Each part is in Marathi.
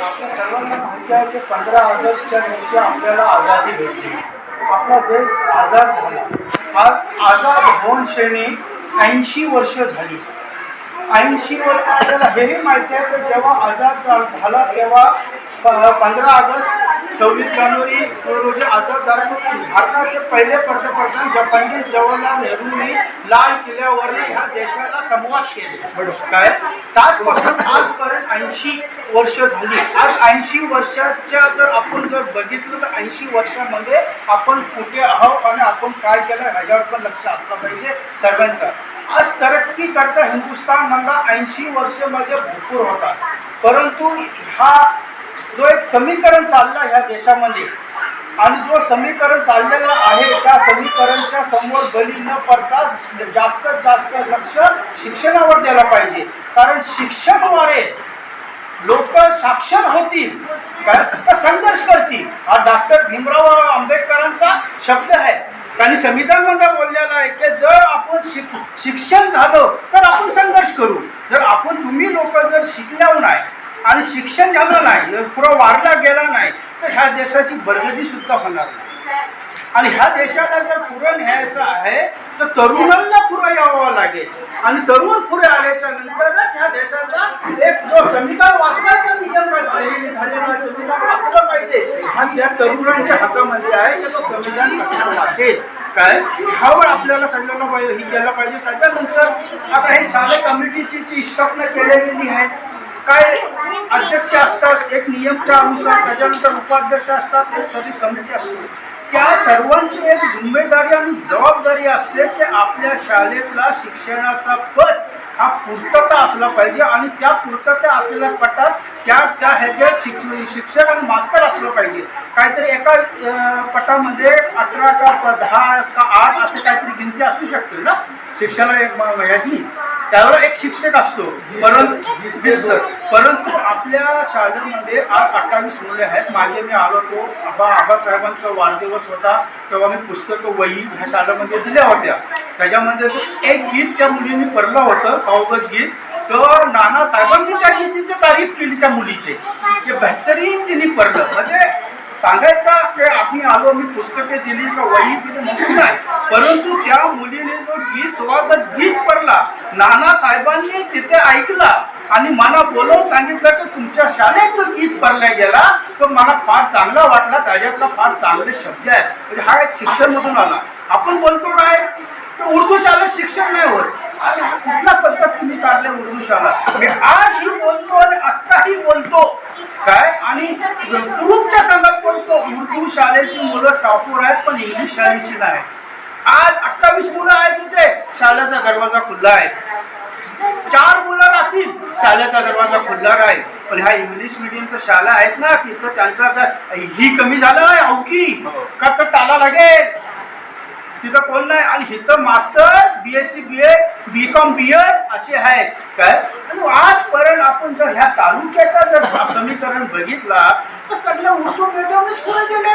आपल्या सर्वांना माहिती आहे की 15 ऑगस्टच्या दिवशी आपल्याला आझादी भेटली. आपला देश आझाद झाला. आज आझाद होऊन श्रेणी 80 वर्ष झाली. 80 वर्ष आपल्याला हेही माहिती आहे की जेव्हा आझाद झाला तेव्हा 15 ऑगस्ट 26 जानेवारी रोजी आझाद झाला. भारताचे पहिले पंतप्रधान पंडित जवाहरलाल नेहरूंनी लाल किल्ल्यावर ह्या देशाला संवाद केले. काय त्याचपासून आजपर्यंत 80 वर्ष झाली. आज 80 वर्षाच्या जर आपण बघितलं तर 80 वर्षामध्ये आपण कुठे आहोत आणि आपण काय केलं ह्याच्यावर पण लक्ष असलं पाहिजे सर्वांचं. आज तरक्की करता हिंदुस्थान म्हणला 80 वर्षामध्ये भरपूर होता, परंतु हा जो एक समीकरण चालला ह्या देशामध्ये आणि जो समीकरण चाललेलं आहे त्या समीकरणाच्या समोर बली न पडता जास्तीत जास्त लक्ष शिक्षणावर द्यायला पाहिजे. कारण शिक्षणाद्वारे लोक साक्षर होतील, तर संघर्ष करतील. हा डॉक्टर भीमराव आंबेडकरांचा शब्द आहे. त्यांनी संविधानामध्ये बोललेला आहे की जर आपण शिक्षण झालं तर आपण संघर्ष करू. जर तुम्ही लोक जर शिकल्यावर नाही आणि शिक्षण झालं नाही, पुढं वाढला गेला नाही, तर ह्या देशाची बरगदी सुद्धा होणार नाही. आणि ह्या देशाला जर पुढे न्यायचं आहे तर तरुणांना पुढे यावं लागेल. आणि तरुण पुढे आल्याच्या नंतरच ह्या देशाचा एक जो संविधान वाचण्याचा नियम झालेला संविधान वाचलं पाहिजे. आणि त्या तरुणांच्या हातामध्ये आहे की तो संविधान कसं वाचेल काय ह्यावर आपल्याला सगळ्यांना पाहिजे ही केलं पाहिजे. त्याच्यानंतर आता हे शाळा कमिटीची जी स्थापना केलेली आहे, काय अध्यक्ष असतात एक नियमच्या अनुसार, त्याच्यानंतर उपाध्यक्ष असतात, एक सगळी कमिटी असते. त्या सर्वांची एक जिम्मेदारी आणि जबाबदारी असते की आपल्या शाळेतला शिक्षणाचा पट हा पूर्तता असला पाहिजे आणि त्या पूर्तता असलेल्या पटात त्या ह्याच्यात शिक्षक आणि मास्तर असलं पाहिजे. काहीतरी एका पटामध्ये 18 का 10 का 8 असे काहीतरी गिनती असू शकते ना शिक्षणा ह्याची. त्यावर एक शिक्षक असतो. परंतु आपल्या शाळेमध्ये आज 28 मुले आहेत. मागे मी आलो तो आबासाहेबांचा वाढदिवस होता तेव्हा मी पुस्तकं वही ह्या शाळेमध्ये दिल्या होत्या. त्याच्यामध्ये एक गीत त्या मुलींनी पडलं होतं, सावगत गीत. तर नानासाहेबांनी त्या गीतीची तारीफ केली त्या मुलीची की बेहतरीन तिने पडलं. म्हणजे सांगायचं की आम्ही आलो, मी पुस्तके दिली का वही दिली म्हणून नाही, परंतु त्या मुलीने जो गीत स्वागत गीत पडला नानासाहेबांनी तिथे ऐकला आणि मला बोलवून सांगितलं की तुमच्या शाळेत जो गीत पडला गेला तो मला फार चांगला वाटला, त्याच्यातला फार चांगले शब्द आहेत. म्हणजे हा एक शिक्षण मधून आला. आपण बोलतो काय उर्दू शाळा शिक्षण नाही होत. आणि कुठल्या पद्धत तुम्ही काढले उर्दू शाळा? मी आजही बोलतो आणि आत्ताही बोलतो काय आणि ग्रुपच्या संघात बोलतो उर्दू शाळेची मुलं टॉपर आहेत पण इंग्लिश शाळेची नाही. आज 28 मुलं आहेत तिथे, शाळेचा दरवाजा खुला आहे. 4 मुलं राहतील, शाळेचा दरवाजा खुला आहे. पण ह्या इंग्लिश मिडियमच्या शाळा आहेत ना तिथं त्यांचा ही कमी झालं आहे अवकी का तर टाला लागेल तिथं कोण नाही. आणि इथं master BSc BA BCom BEd असे आहेत काय. आणि आजपर्यंत आपण जर ह्या तालुक्याचा जर समीकरण बघितला तर सगळं उर्दू मीडियमच पुढे गेले.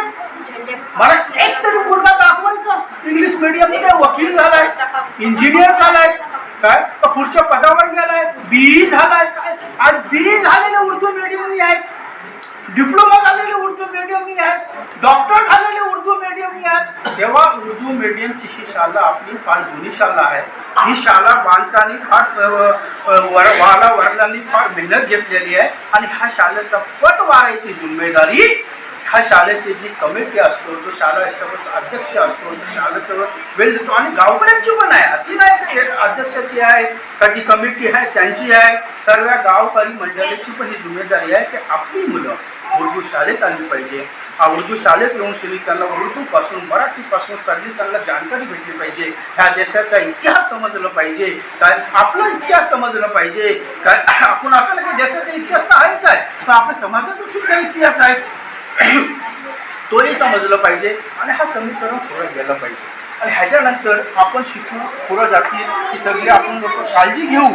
मला एक तरी मुलगा दाखवायचा इंग्लिश मीडियम मध्ये वकील झालाय, इंजिनियर झालाय काय, तर पुढच्या पदावर गेलाय, BE झालाय काय. आज BE झालेले उर्दू मीडियम आहेत, डिप्लोमा झालेले उर्दू मीडियम आहेत, डॉक्टर झालेले उर्दू मीडियम आहेत. तेव्हा उर्दू मीडियमची ही शाळा आपली फार जुनी शाळा आहे. ही शाळा बांधताना फार वडिलांनी फार मेहनत घेतलेली आहे. आणि ह्या शाळेचा पट वाढायची जिम्मेदारी ह्या शाळेची जी कमिटी असतो, जो शाळा स्थापनेचा अध्यक्ष असतो, जो शाळेचं वेळ देतो आणि गावकऱ्यांची पण आहे. अशी नाही की अध्यक्षाची आहे का जी कमिटी आहे त्यांची आहे, सर्व गावकरी मंडळीची पण ही जिम्मेदारी आहे की आपली मुलं उर्दू शाळेत आली पाहिजे. उर्दू शाळेत येऊन श्री त्यांना उर्दूपासून मराठीपासून सगळी त्यांना जानकारी भेटली पाहिजे. ह्या देशाचा इतिहास समजलं पाहिजे काय, आपला इतिहास समजलं पाहिजे काय. आपण असं नाही की देशाचा इतिहास तर आहेच आहे, पण आपल्या समाजाचा सुद्धा इतिहास आहे तोही समजलं पाहिजे. आणि हा समीकरण पुढे गेलं पाहिजे. आणि ह्याच्यानंतर आपण शिकू पुढं जातील ही सगळी आपण लोक काळजी घेऊ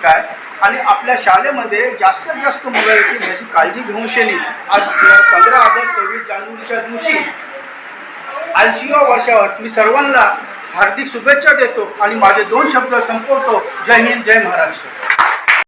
काय. आणि आपल्या शाळेमध्ये जास्तीत जास्त मुलं येतील ह्याची काळजी घेऊन शेली. आज 15 ऑगस्ट 26 जानेवारीच्या दिवशी 80व्या वर्षावर मी सर्वांना हार्दिक शुभेच्छा देतो आणि माझे 2 शब्द संपवतो. जय हिंद, जय महाराष्ट्र.